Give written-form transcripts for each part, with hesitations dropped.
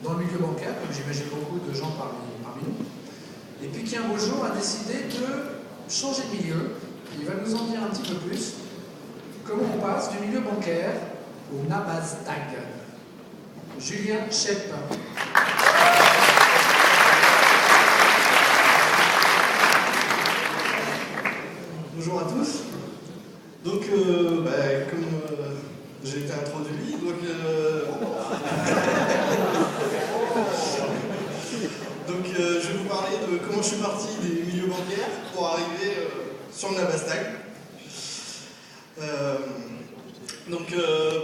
dans le milieu bancaire, comme j'imagine beaucoup de gens parmi nous, et puis qui un beau jour a décidé de changer de milieu. Il va nous en dire un petit peu plus. Comment on passe du milieu bancaire au Nabastag. Julien Chepp. Bonjour à tous. Donc, comme j'ai été introduit, je vais vous parler de comment je suis parti des milieux bancaires pour arriver sur le Nabastag.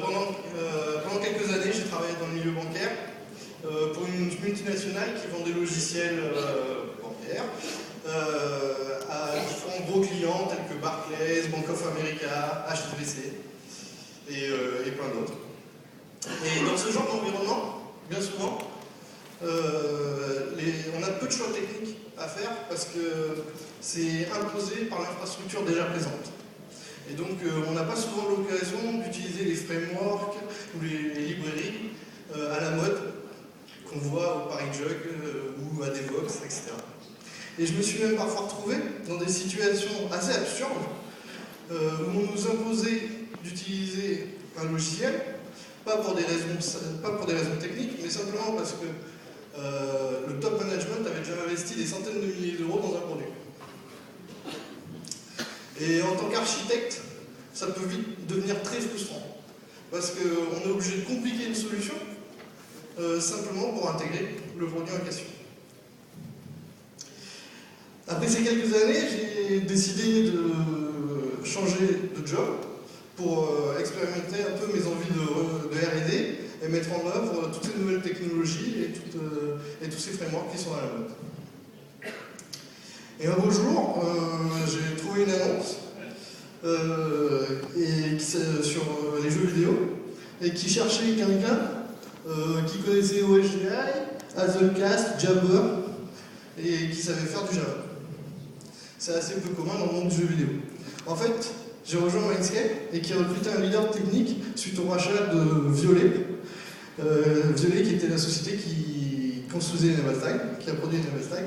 Pendant quelques années, j'ai travaillé dans le milieu bancaire pour une multinationale qui vend des logiciels bancaires à différents gros clients tels que Barclays, Bank of America, HSBC et plein d'autres. Et dans ce genre d'environnement, bien souvent, on a peu de choix techniques à faire parce que c'est imposé par l'infrastructure déjà présente. Et donc on n'a pas souvent l'occasion d'utiliser les frameworks ou les librairies à la mode qu'on voit au ParisJug ou à Devox, etc. Et je me suis même parfois retrouvé dans des situations assez absurdes où on nous imposait d'utiliser un logiciel, pas pour des raisons techniques, mais simplement parce que le top management avait déjà investi des centaines de milliers d'euros dans un produit. Et en tant qu'architecte, ça peut vite devenir très frustrant, parce qu'on est obligé de compliquer une solution simplement pour intégrer le produit en question. Après ces quelques années, j'ai décidé de changer de job pour expérimenter un peu mes envies de R&D et mettre en œuvre toutes ces nouvelles technologies et tous ces frameworks qui sont à la mode. Et un beau jour, j'ai trouvé une annonce sur les jeux vidéo et qui cherchait quelqu'un qui connaissait OSGI, Hazelcast, Jabber et qui savait faire du Java. C'est assez peu commun dans le monde du jeu vidéo. En fait, j'ai rejoint Mindscape et qui recrutait un leader technique suite au rachat de Violet. Violet qui était la société qui construisait les Nabastag, qui a produit les Nabastag.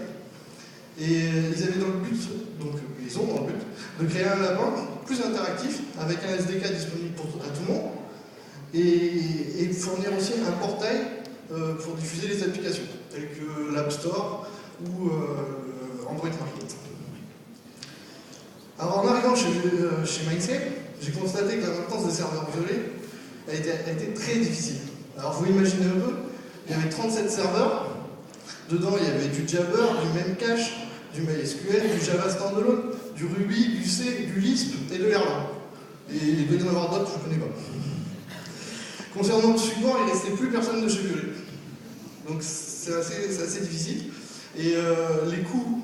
Et ils avaient dans le but, donc ils ont dans le but, de créer un lapin plus interactif avec un SDK disponible à tout le monde et fournir aussi un portail pour diffuser les applications telles que l'App Store ou Android Market. Alors en arrivant chez Mindscape, j'ai constaté que la maintenance des serveurs Violet a été très difficile. Alors vous imaginez un peu, il y avait 37 serveurs, dedans il y avait du Jabber, du Memcache, du MySQL, du Java Standalone, du Ruby, du C, du Lisp et de l'Erlang. Et il doit y en avoir d'autres, je ne connais pas. Concernant le support, il ne restait plus personne de chez Violet. Donc c'est assez difficile. Et les coûts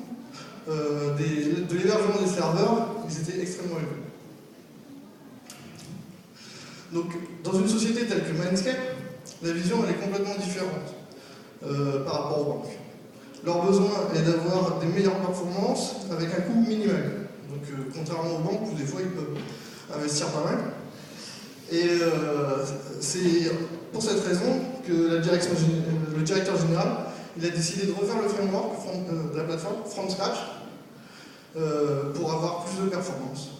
de l'hébergement des serveurs, ils étaient extrêmement élevés. Donc dans une société telle que Mindscape, la vision elle est complètement différente par rapport aux banques. Leur besoin est d'avoir des meilleures performances avec un coût minimal. Donc contrairement aux banques où des fois ils peuvent investir pas mal. Et c'est pour cette raison que le directeur général il a décidé de refaire le framework de la plateforme from scratch pour avoir plus de performance.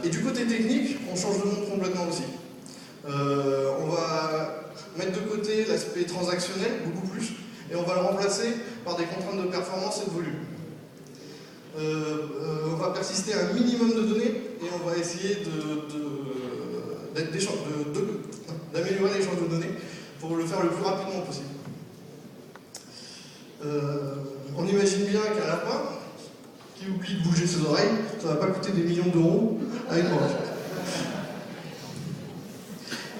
Et du côté technique, on change de monde complètement aussi. On va mettre de côté l'aspect transactionnel, beaucoup plus, et on va le remplacer par des contraintes de performance et de volume. On va persister à un minimum de données et on va essayer d'améliorer l'échange de données pour le faire le plus rapidement possible. On imagine bien qu'un lapin qui oublie de bouger ses oreilles, ça ne va pas coûter des millions d'euros à une banque.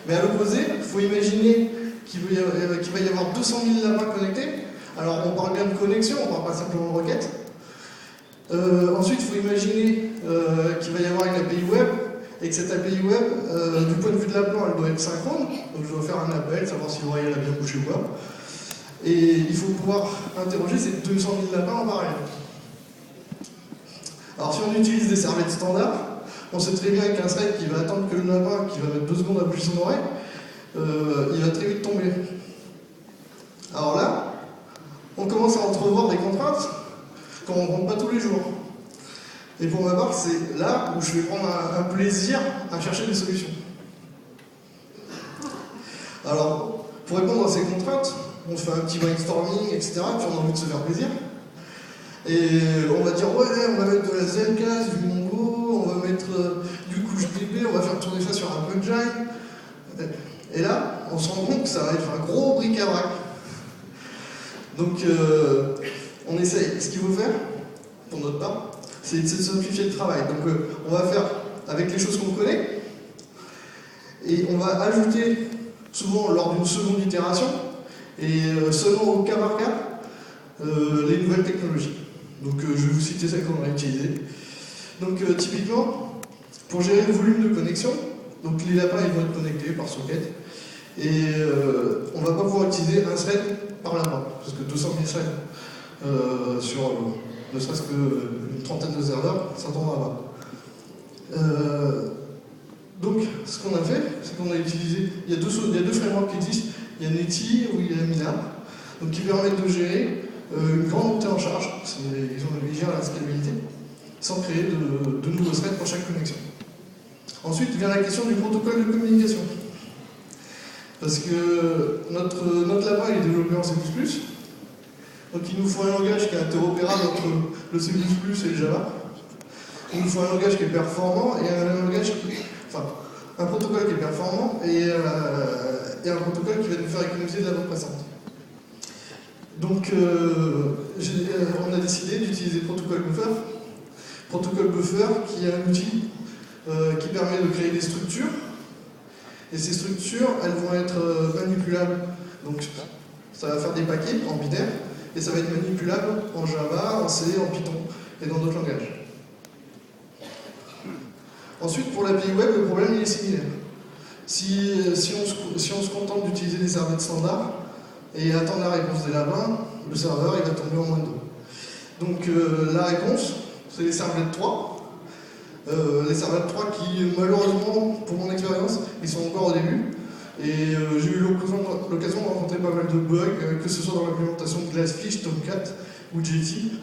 Mais à l'opposé, il faut imaginer qu'il va y avoir 200 000 lapins connectés. Alors on parle bien de connexion, on ne parle pas simplement de requête. Ensuite, il faut imaginer qu'il va y avoir une API web et que cette API web, du point de vue de l'appelant, elle doit être synchrone, donc je dois faire un appel, savoir si l'oreille a bien bouché ou pas, et il faut pouvoir interroger ces 200 000 lapins en parallèle. Alors si on utilise des servlettes standards, on sait très bien qu'un thread qui va attendre que le lapin, qui va mettre 2 secondes à bouger son oreille, il va très vite tomber. Alors là, on commence à entrevoir des contraintes qu'on ne rencontre pas tous les jours. Et pour ma part, c'est là où je vais prendre un plaisir à chercher des solutions. Alors, pour répondre à ces contraintes, on fait un petit brainstorming, etc., puis on a envie de se faire plaisir. Et on va dire, ouais, on va mettre de la Zelcast, du Mongo, on va mettre du CouchDB, on va faire tourner ça sur un plugin. Et là, on se rend compte que ça va être un gros bric-à-brac. Donc, on essaye. Ce qu'il faut faire, pour notre part, c'est de simplifier le travail. Donc, on va faire avec les choses qu'on connaît, et on va ajouter, souvent lors d'une seconde itération, et seulement au cas par cas, les nouvelles technologies. Donc je vais vous citer celles qu'on a utilisées. Donc typiquement, pour gérer le volume de connexion, donc les lapins ils vont être connectés par socket, et on ne va pas pouvoir utiliser un thread par lapin, parce que 200 000 threads sur ne serait-ce qu'une trentaine de serveurs, ça ne tournera pas. Donc ce qu'on a fait, c'est qu'on a utilisé, il y a deux frameworks qui existent, il y a Netty ou il y a Minar, donc qui permettent de gérer une grande montée en charge, ils gèrent la scalabilité, sans créer de nouveaux threads pour chaque connexion. Ensuite vient la question du protocole de communication. Parce que notre lapin est développé en C++, donc il nous faut un langage qui est interopérable entre le C++ et le Java. Il nous faut un langage qui est performant et un protocole qui est performant et un protocole qui va nous faire économiser de la bande passante. Donc, on a décidé d'utiliser Protocol Buffer. Protocol Buffer qui est un outil qui permet de créer des structures. Et ces structures, elles vont être manipulables. Donc, ça va faire des paquets en binaire. Et ça va être manipulable en Java, en C, en Python et dans d'autres langages. Ensuite, pour l'API web, le problème il est similaire. Si on se contente d'utiliser des servlettes standards, et attendre la réponse des lapins, le serveur il va tomber en moins de 2. Donc la réponse, c'est les servlettes 3. Les servlettes 3 qui, malheureusement, pour mon expérience, ils sont encore au début. Et j'ai eu l'occasion de rencontrer pas mal de bugs, que ce soit dans l'implémentation de Glassfish, Tomcat ou Jetty.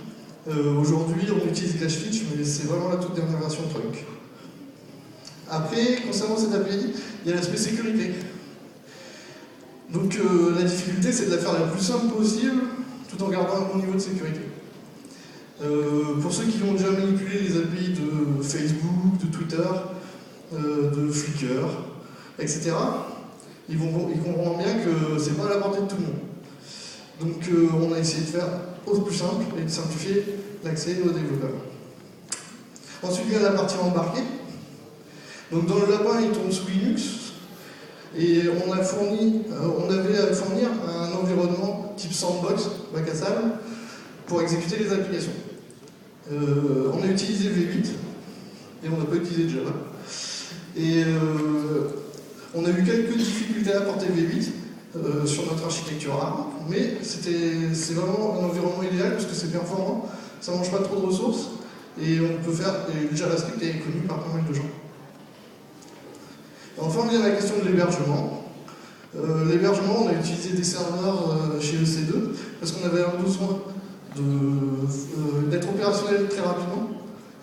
Aujourd'hui, on utilise Glassfish, mais c'est vraiment la toute dernière version de truc. Après, concernant cette API, il y a l'aspect sécurité. Donc la difficulté, c'est de la faire la plus simple possible, tout en gardant un bon niveau de sécurité. Pour ceux qui ont déjà manipulé les API de Facebook, de Twitter, de Flickr, etc., ils comprendront bien que c'est pas à la portée de tout le monde. Donc on a essayé de faire au plus simple et de simplifier l'accès aux développeurs. Ensuite vient la partie embarquée. Donc dans le lapin, il tourne sous Linux. Et on avait à fournir un environnement type sandbox, bac à sable, pour exécuter les applications. On a utilisé V8, et on n'a pas utilisé Java. Et on a eu quelques difficultés à porter V8 sur notre architecture ARM, mais c'est vraiment un environnement idéal parce que c'est performant, ça ne mange pas trop de ressources, et on peut faire. Et le JavaScript est connu par pas mal de gens. Enfin, vient la question de l'hébergement. L'hébergement, on a utilisé des serveurs chez EC2 parce qu'on avait un besoin d'être opérationnel très rapidement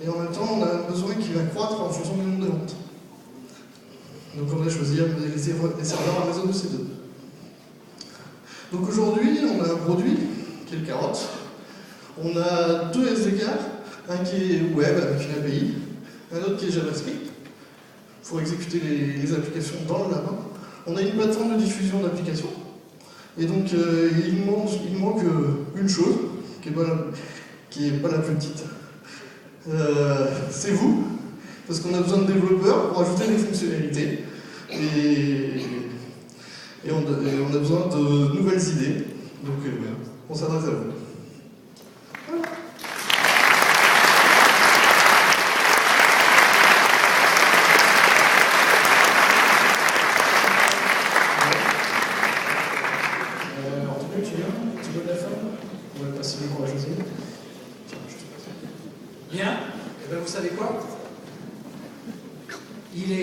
et en même temps, on a un besoin qui va croître en fonction du nombre de ventes. Donc, on a choisi les serveurs Amazon EC2. Donc, aujourd'hui, on a un produit qui est le Carotte. On a deux SDK, un qui est web avec une API, un autre qui est JavaScript, pour exécuter les applications dans le lapin. On a une plateforme de diffusion d'applications. Et donc, il manque une chose, qui n'est pas la plus petite. C'est vous, parce qu'on a besoin de développeurs pour ajouter des fonctionnalités. Et on a besoin de nouvelles idées. Donc, on s'adresse à vous. Jean-Claude, tu viens? Tu veux de la forme? On va passer le micro à José. Tiens, je te passe. Bien. Et bien, vous savez quoi? Il est